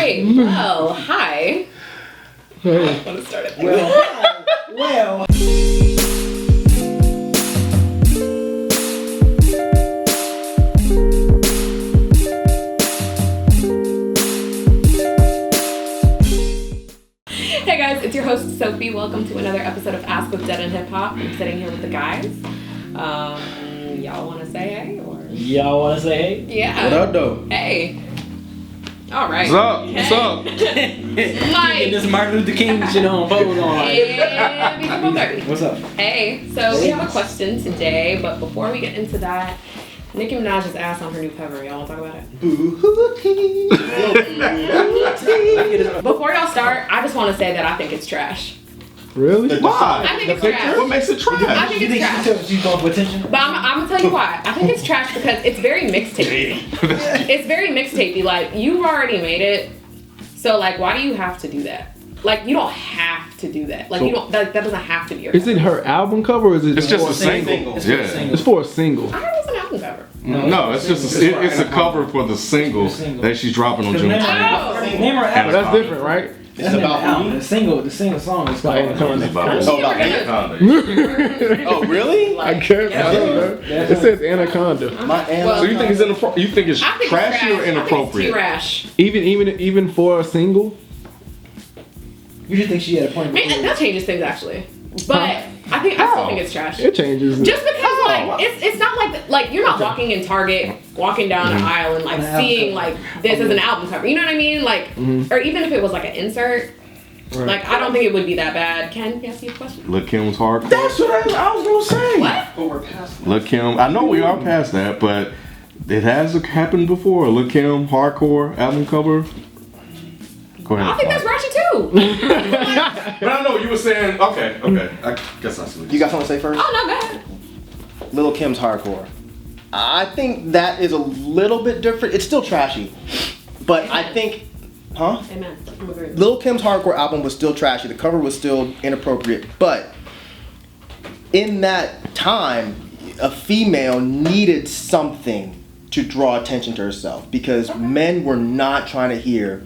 right. Well, hi. Hey. I want to start it. Well. Hey guys, it's your host Sophie. Welcome to another episode of Ask DEHH. I'm sitting here with the guys. Y'all want to say hey? Or? Y'all want to say hey? Yeah. What up, though? Hey. All right. What's up? Hey. What's up? Mike. This Martin Luther King shit on pose on. And beautiful baby. What's up? Hey. So we have a question today, but before we get into that, Nicki Minaj's ass on her new cover. Y'all want to talk about it? Before y'all start, I just want to say that I think it's trash. Really? Why? I think it's trash. What makes it trash? I think it's trash. She's going for attention? But I'm gonna tell you why. I think it's trash because it's very mixtapey. It's very mixtapey. Like, you've already made it, so like, why do you have to do that? Like, you don't have to do that. Like, So, you don't. That doesn't have to be your. Is it her album cover or is it It's just a single. It's Yeah. single. It's for a single. I heard it was an album cover. No, it's just it's a cover for the single that she's dropping on June 20th. Oh. Name her But album. that's different, right? It's about the single song is called Anaconda. Anaconda. Oh, really? I guess. Yeah. I don't know. It says Anaconda. So you think it's you think it's I think trashy it's or inappropriate? trash. Even for a single? You should think she had a point. I mean, that changes things actually. But I still think it's trash. It changes. Just because it's not like you're not walking in Target, walking down an aisle and like seeing like this as an album cover. You know what I mean? Like, or even if it was like an insert. Right. Like, I don't think it would be that bad. Ken, can I ask you a question? Lil' Kim's hardcore. That's what I was gonna say. What? But we're past Lil' Kim. I know we are past that, but it has happened before. Lil' Kim hardcore album cover. Go ahead. I think that's ratchet too. But I know you were saying. Okay. I guess I see. You got something to say first? Oh no, go ahead. Lil' Kim's hardcore. I think that is a little bit different. It's still trashy. But I think, Amen. I'm agreeing. Lil' Kim's hardcore album was still trashy. The cover was still inappropriate. But in that time, a female needed something to draw attention to herself because men were not trying to hear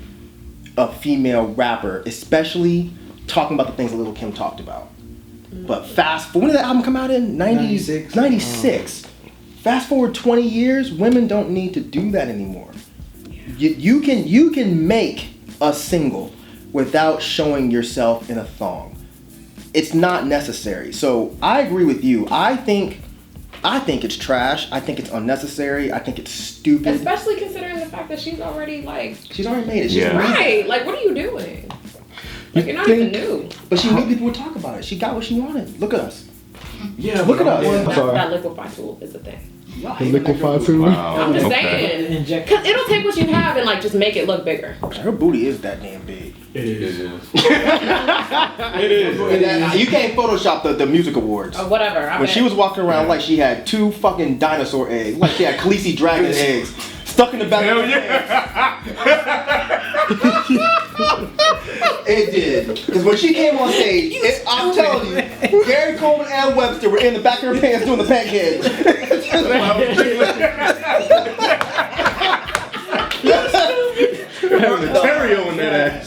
a female rapper, especially talking about the things that Lil' Kim talked about. But when did that album come out in? 96. 96. Fast forward 20 years, women don't need to do that anymore. You can make a single without showing yourself in a thong. It's not necessary. So I agree with you. I think it's trash. I think it's unnecessary. I think it's stupid. Especially considering the fact that she's already like She's already made it. She's Yeah. right. Like, what are you doing? Like, you're not even new. But she knew people would talk about it. She got what she wanted. Look at us. Yeah. Look at us. That liquefy tool is a thing. The liquefy too. Wow. I'm just Okay. saying. Inject. Cause it'll take what you have and like just make it look bigger. Her booty is that damn big. It is. You can't Photoshop the music awards. Or whatever. When she was walking around like she had 2 fucking dinosaur eggs, like she had Khaleesi dragon eggs stuck in the back of her head. It did. Because when she came on stage, I'm telling you, Gary Coleman and Webster were in the back of her pants doing the pancakes. Having a Terrio in that ass.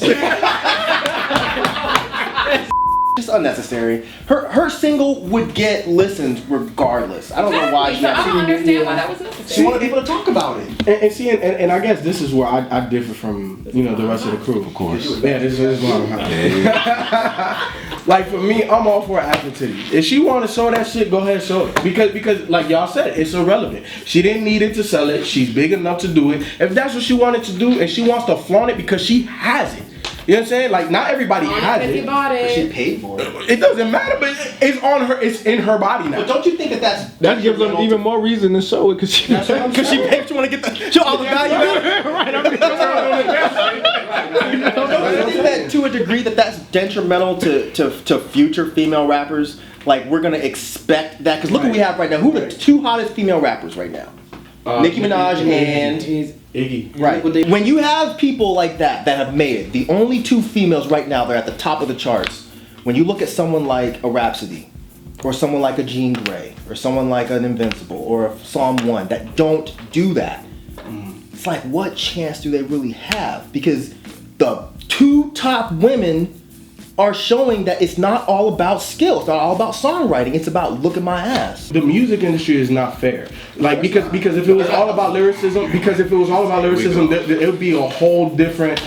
Just unnecessary. Her single would get listens regardless. I don't know why she So I don't had understand why that was She necessary. wanted people to talk about it. And see, and I guess this is where I differ from the rest of the crew. Of course. Yeah, this is where I'm at. Like for me, I'm all for Afro titty. If she want to show that shit, go ahead and show it. Because like y'all said, it's irrelevant. She didn't need it to sell it. She's big enough to do it. If that's what she wanted to do, and she wants to flaunt it because she has it. You know what I'm saying? Like not everybody has If you it. bought She it. paid for it. It doesn't matter, but it's on her. It's in her body now. But don't you think that That gives them even more reason to show it because she. because she paid, she want to get show all the value out of it? Right, I'm Don't you think that to a degree that's detrimental to future female rappers? Like we're gonna expect that because look what we have right now. Who are the 2 hottest female rappers right now? Nicki Minaj and Iggy. right. When you have people like that have made it, the only 2 females right now that are at the top of the charts. When you look at someone like a Rhapsody, or someone like a Jean Grey, or someone like an Invincible, or a Psalm 1 that don't do that, it's like what chance do they really have? Because the two top women are showing that it's not all about skill. It's not all about songwriting. It's about look at my ass. The music industry is not fair. Like because if it was all about lyricism, it would be a whole different,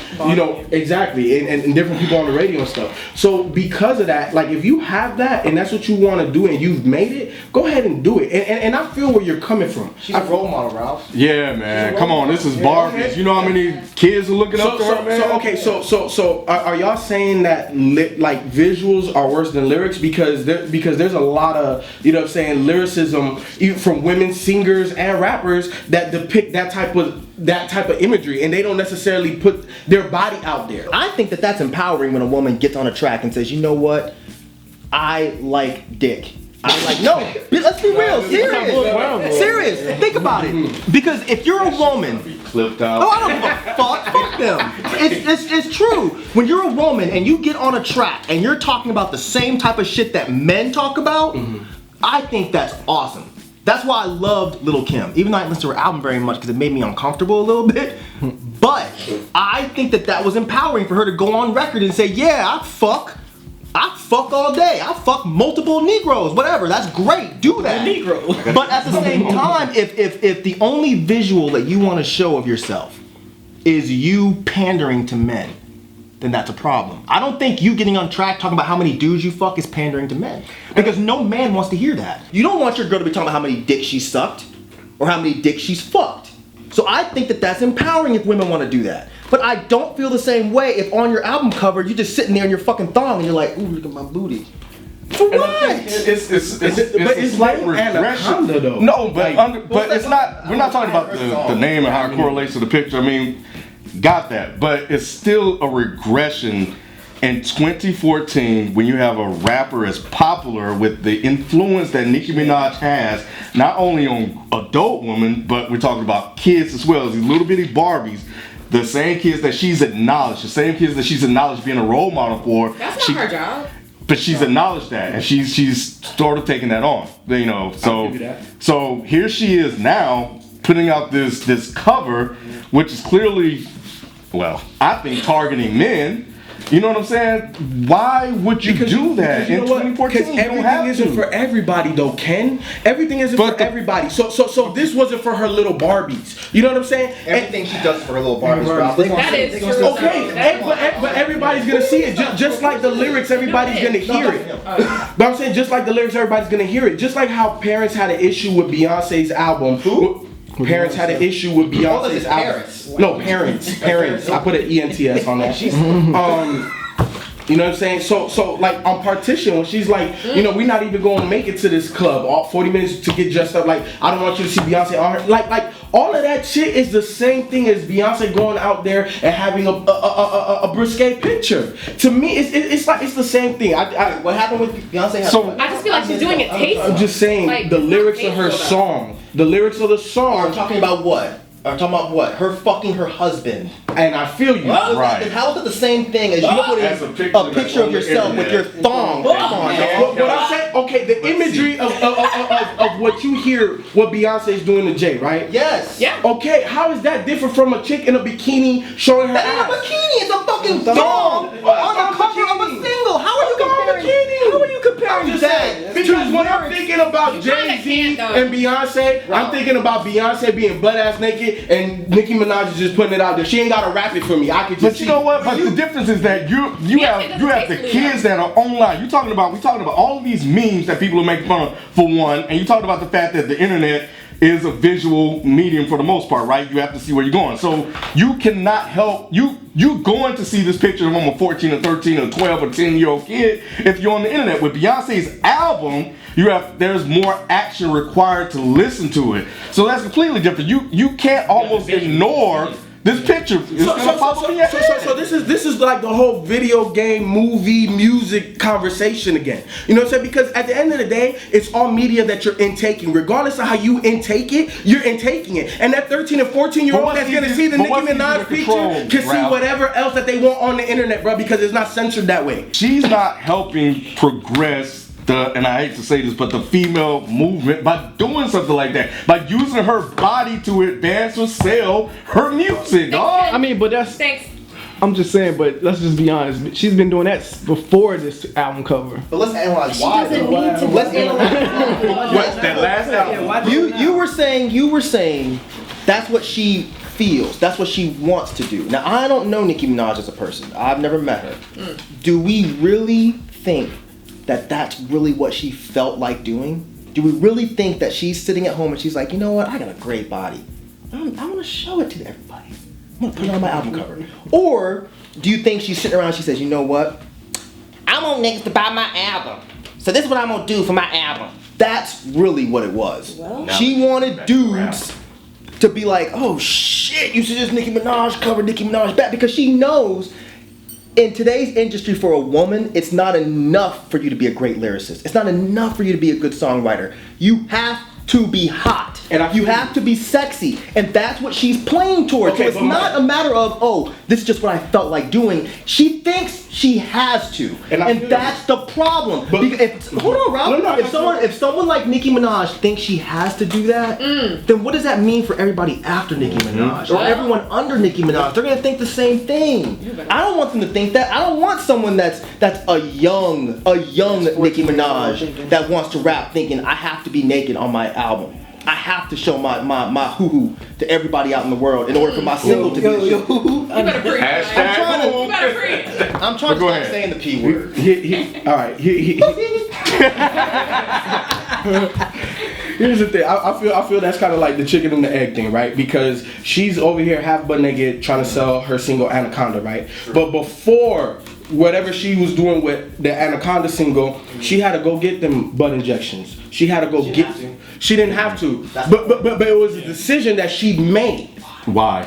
exactly, and different people on the radio and stuff. So because of that, like if you have that and that's what you want to do and you've made it, go ahead and do it. And I feel where you're coming from. She's a role model, Ralph. Yeah, man. Come on, this is Barbie. You know how many kids are looking up to her, man? So are y'all saying that like visuals are worse than lyrics because there's a lot of lyricism even from women singers and rappers that depict that type of imagery and they don't necessarily put their body out there. I think that that's empowering when a woman gets on a track and says, you know what, I like dick. I'm like, no, let's be real, serious. Think about it. Because if you're a woman, Clipped out. oh, I don't give a fuck them. It's true. When you're a woman and you get on a track and you're talking about the same type of shit that men talk about, I think that's awesome. That's why I loved Lil' Kim, even though I didn't listen to her album very much because it made me uncomfortable a little bit. But I think that was empowering for her to go on record and say, yeah, I fuck all day. I fuck multiple Negroes, whatever. That's great. Do that. Negro. But at the same time, if the only visual that you want to show of yourself is you pandering to men, then that's a problem. I don't think you getting on track talking about how many dudes you fuck is pandering to men. Because no man wants to hear that. You don't want your girl to be talking about how many dicks she sucked or how many dicks she's fucked. So I think that that's empowering if women want to do that. But I don't feel the same way if on your album cover you're just sitting there in your fucking thong and you're like, ooh, look at my booty. For what? It's like Anaconda though. No, but it's not. We're not talking about the name and how it correlates to the picture. I mean, got that, but it's still a regression. In 2014, when you have a rapper as popular with the influence that Nicki Minaj has, not only on adult women, but we're talking about kids as well, these little bitty Barbies, the same kids that she's acknowledged, the same kids that she's acknowledged being a role model for. That's not her job. But she's acknowledged that, and she's sort of taking that on, So here she is now putting out this cover, which is clearly, well, I think targeting men. You know what I'm saying? Why would you do that in 2014? Because everything isn't for everybody, though, Ken. Everything isn't for everybody. So this wasn't for her little Barbies. You know what I'm saying? Everything she does for her little Barbies. That is true. Okay, but everybody's gonna see it. Just like the lyrics, everybody's gonna hear it. But I'm saying, just like the lyrics, everybody's gonna hear it. Just like how parents had an issue with Beyonce's album. Who? Parents had an issue with Beyonce's album. No, parents. I put an ENTS on that. You know what I'm saying? So like on Partition, when she's like, we're not even going to make it to this club. All 40 minutes to get dressed up. Like, I don't want you to see Beyonce on her. Like all of that shit is the same thing as Beyonce going out there and having a risque picture. To me, it's like it's the same thing. What happened with Beyonce? I just feel like she's doing it tasteful. I'm just saying, like, the lyrics of her song. The lyrics of the song. I'm talking about what? I'm talking about what? Her fucking her husband. And I feel you. Right. How is it the same thing as you putting a picture of yourself with your thong? Come on, What I'm saying, okay, the imagery of what you hear, what Beyonce's doing to Jay, right? Yes. Yeah. Okay, how is that different from a chick in a bikini showing her That ain't ass? a bikini. It's a fucking thong on the cover of a single. How are you comparing? How are you comparing that? Because when I'm thinking about Jay-Z and Beyonce, I'm thinking about Beyonce being butt-ass naked and Nicki Minaj is just putting it out there. She ain't gotta rap it for me. I could just. But you know what? But the difference is that you have the kids that are online. We talking about all of these memes that people are making fun of for one, and you talking about the fact that the internet is a visual medium for the most part, right? You have to see where you're going. So you cannot help you going to see this picture of a 14 or 13 or 12 or 10-year-old kid if you're on the internet. With Beyonce's album, there's more action required to listen to it. So that's completely different. You can't almost ignore this picture. So this is like the whole video game, movie, music conversation again. You know what I'm saying? Because at the end of the day, it's all media that you're intaking. Regardless of how you intake it, you're intaking it. And that 13 and 14-year-old that's gonna see the Nicki Minaj picture can see whatever else that they want on the internet, bro, because it's not censored that way. She's not helping progress and I hate to say this, but the female movement by doing something like that, by using her body to advance or sell her music, dog. I mean, but that's. Thanks. I'm just saying, but let's just be honest. She's been doing that before this album cover. But let's analyze She why. doesn't though. need to. Let's analyze. What, that last album? You were saying that's what she feels. That's what she wants to do. Now I don't know Nicki Minaj as a person. I've never met her. Do we really think that that's really what she felt like doing? Do we really think that she's sitting at home and she's like, you know what? I got a great body. I want to show it to everybody. I'm gonna put it on my album cover. Or do you think she's sitting around and she says, you know what? I want niggas to buy my album. So this is what I'm gonna do for my album. That's really what it was. Well, she wanted dudes to be like, oh shit, you should just Nicki Minaj cover Nicki Minaj back, because she knows in today's industry for a woman, it's not enough for you to be a great lyricist. It's not enough for you to be a good songwriter. You have to be hot. And you have to be sexy. And that's what she's playing towards. Okay, so it's not a matter of, oh, this is just what I felt like doing. She thinks she has to. And that's the problem. Hold on, Rob. If someone like Nicki Minaj thinks she has to do that, then what does that mean for everybody after Nicki Minaj? Or everyone under Nicki Minaj? They're gonna think the same thing. I don't want them to think that. I don't want someone that's a young Nicki Minaj that wants to rap thinking I have to be naked on my album. I have to show my hoo-hoo to everybody out in the world in order for my single to be the shit. You better preach. Hashtag You better preach. I'm trying to stop saying the P word. All right. Here's the thing. I feel that's kind of like the chicken and the egg thing, right? Because she's over here half butt naked trying to sell her single Anaconda, right? But before whatever she was doing with the Anaconda single, she had to go get them butt injections. She had to go get. She didn't have to. But it was a decision that she made. Why?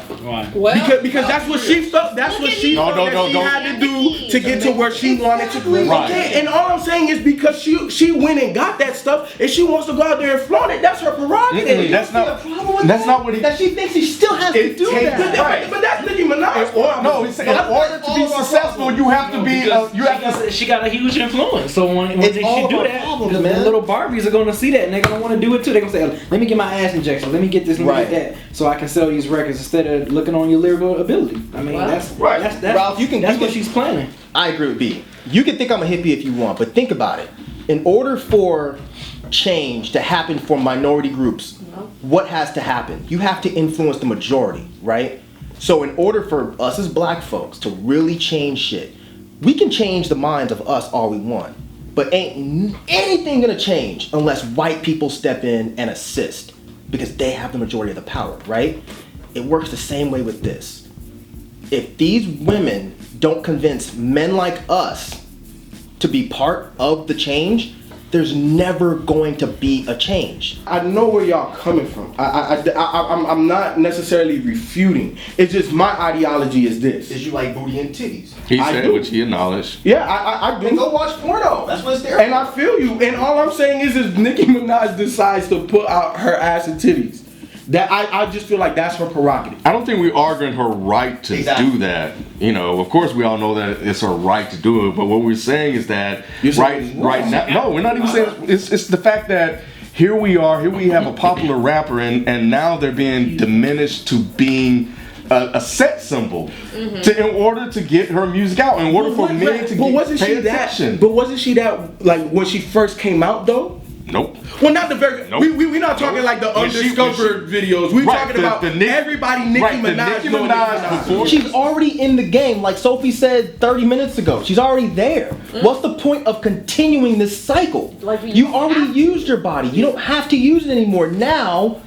Well, Because that's what she felt. That's what she felt that she had to do to get to where she wanted to be. Right. Okay, and all I'm saying is because she went and got that stuff, and she wants to go out there and flaunt it. That's her prerogative. That's not what he. That she thinks she still has to do that. Right. But that's Nicki Minaj. No, in order to be successful, you have to be. You have to. She got a huge influence. So when It's she all do about that, problems, the man. little Barbies are gonna see that and they're gonna want to do it too. They're gonna say, "Let me get my ass injection. Let me get this. Let me get that, so I can sell these records instead of looking on your lyrical ability." I mean, Wow. that's Right. That's Ralph, that's what she's planning. I agree with B. You can think I'm a hippie if you want, but think about it. In order for change to happen for minority groups, what has to happen? You have to influence the majority, right? So in order for us as black folks to really change shit, we can change the minds of us all we want, but ain't anything gonna change unless white people step in and assist, because they have the majority of the power, right? It works the same way with this. If these women don't convince men like us to be part of the change, there's never going to be a change. I know where y'all coming from. I'm not necessarily refuting. It's just my ideology is this. Is you like booty and titties? He I said, do. which he acknowledged. Yeah, I Then do. go watch porno. That's what it's there And for. I feel you. And all I'm saying is Nicki Minaj decides to put out her ass and titties. That I just feel like that's her prerogative. I don't think we're arguing her right to Exactly. do that. You know, of course, we all know that it's her right to do it. But what we're saying is that You're saying it's right now, no, we're not even saying it's the fact that here we have a popular rapper, and now they're being diminished to being a sex symbol in order to get her music out, in order for men to pay attention. But wasn't she that like when she first came out though? Nope. Well, not the very. Nope. We're not talking like the When she- undiscovered videos. We're Right, talking the about Nicki- everybody. Nicki right, the Minaj. Nicki know Minaj Nicki before- She's already in the game, like Sophie said 30 minutes ago. She's already there. What's the point of continuing this cycle? Like, You already used your body. You don't have to use it anymore. Now,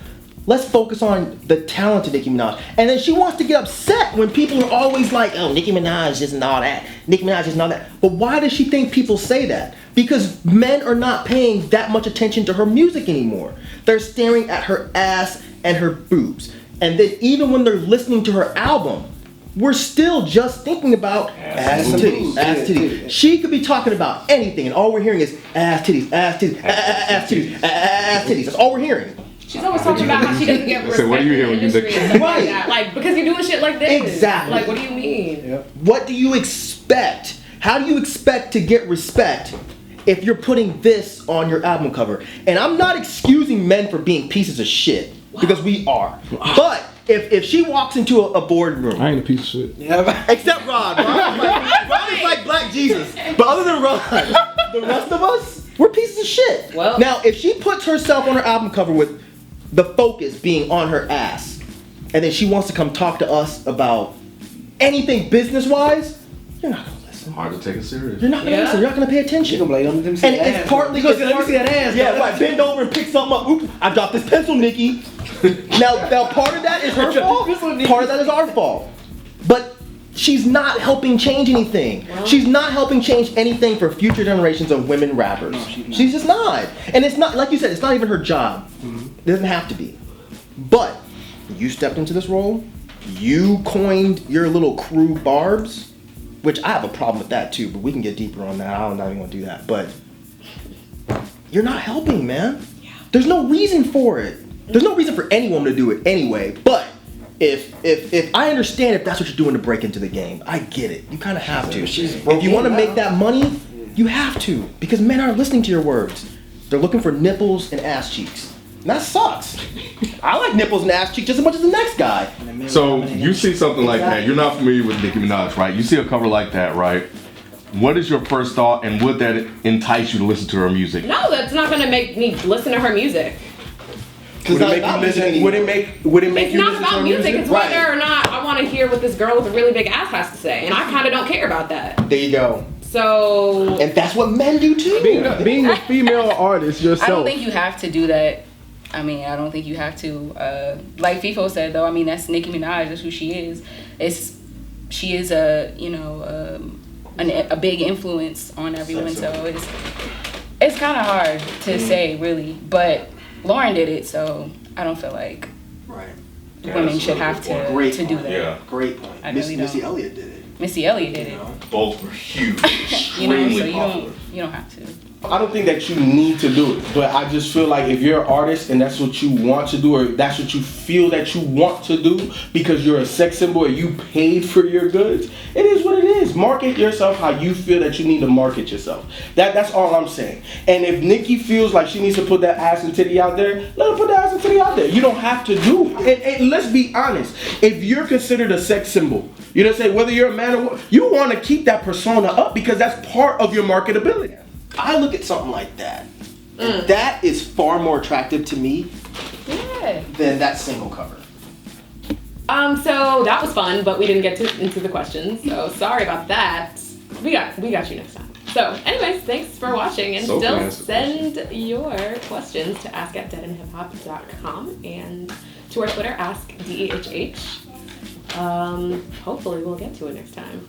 let's focus on the talented Nicki Minaj. And then she wants to get upset when people are always like, oh, Nicki Minaj isn't all that. Nicki Minaj isn't all that. But why does she think people say that? Because men are not paying that much attention to her music anymore. They're staring at her ass and her boobs. And then even when they're listening to her album, we're still just thinking about ass and titties, ass titties. She could be talking about anything, and all we're hearing is ass titties, ass titties, ass titties, ass titties. That's all we're hearing. She's always talking about how she doesn't get respect So what do you hear in when the you industry think- and stuff like Right. that. Like, because you're doing shit like this. Exactly. Like, what do you mean? What do you expect? How do you expect to get respect if you're putting this on your album cover? And I'm not excusing men for being pieces of shit, because we are. But if she walks into a boardroom, I ain't a piece of shit. Yeah, except Rod. Rod is like Black Jesus. But other than Rod, the rest of us, we're pieces of shit. Well- Now, if she puts herself on her album cover with the focus being on her ass, and then she wants to come talk to us about anything business-wise, you're not gonna listen. Hard to take it serious. You're not gonna listen. You're not gonna pay attention. you gonna blame them. And it's partly because let me see that ass. Yeah, right. Bend over and pick something up. Oops, I dropped this pencil, Nicki. now, part of that is her fault. Part of that is our fault. But she's not helping change anything. She's not helping change anything for future generations of women rappers. No, she's not. She's just not. And it's not, like you said, it's not even her job. It doesn't have to be. But you stepped into this role. You coined your little crew Barbs, which I have a problem with that too, but we can get deeper on that. I'm not even gonna do that. But you're not helping, man. There's no reason for it. There's no reason for any woman to do it anyway. But if I understand if that's what you're doing to break into the game, I get it. You kind of have to. If you want to make that money, you have to, because men aren't listening to your words. They're looking for nipples and ass cheeks. And that sucks. I like nipples and ass cheeks just as much as the next guy. So you see something like that. You're not familiar with Nicki Minaj, right? You see a cover like that, right? What is your first thought, and would that entice you to listen to her music? No, that's not gonna make me listen to her music. Would it make you listen? Would it make It's you not listen about to her music. It's Right. whether or not I want to hear what this girl with a really big ass has to say, and I kind of don't care about that. There you go. So And that's what men do too. Being a female artist yourself. I don't think you have to do that. I mean, I don't think you have to. Like FIFO said, though, I mean, that's Nicki Minaj. That's who she is. She is a big influence on everyone. So it's kind of hard to say, really. But Lauren did it, so I don't feel like women should have to do that. Yeah. Great point. I really Missy don't. Elliott did it. Missy Elliott did it. Both were huge, You know, so extremely popular. you don't have to. I don't think that you need to do it, but I just feel like if you're an artist and that's what you want to do, or that's what you feel that you want to do because you're a sex symbol and you paid for your goods, it is what it is. Market yourself how you feel that you need to market yourself. That's all I'm saying. And if Nicki feels like she needs to put that ass and titty out there, let her put that ass and titty out there. You don't have to do it. And let's be honest. If you're considered a sex symbol, you know what I'm saying, whether you're a man or woman, you want to keep that persona up because that's part of your marketability. I look at something like that, and that is far more attractive to me Yeah. than that single cover. So that was fun, but we didn't get into the questions. So sorry about that. We got you next time. So, anyways, thanks for watching, and Sophie still answered send your questions to ask@deadandhiphop.com and to our Twitter, Ask DEHH. Hopefully we'll get to it next time.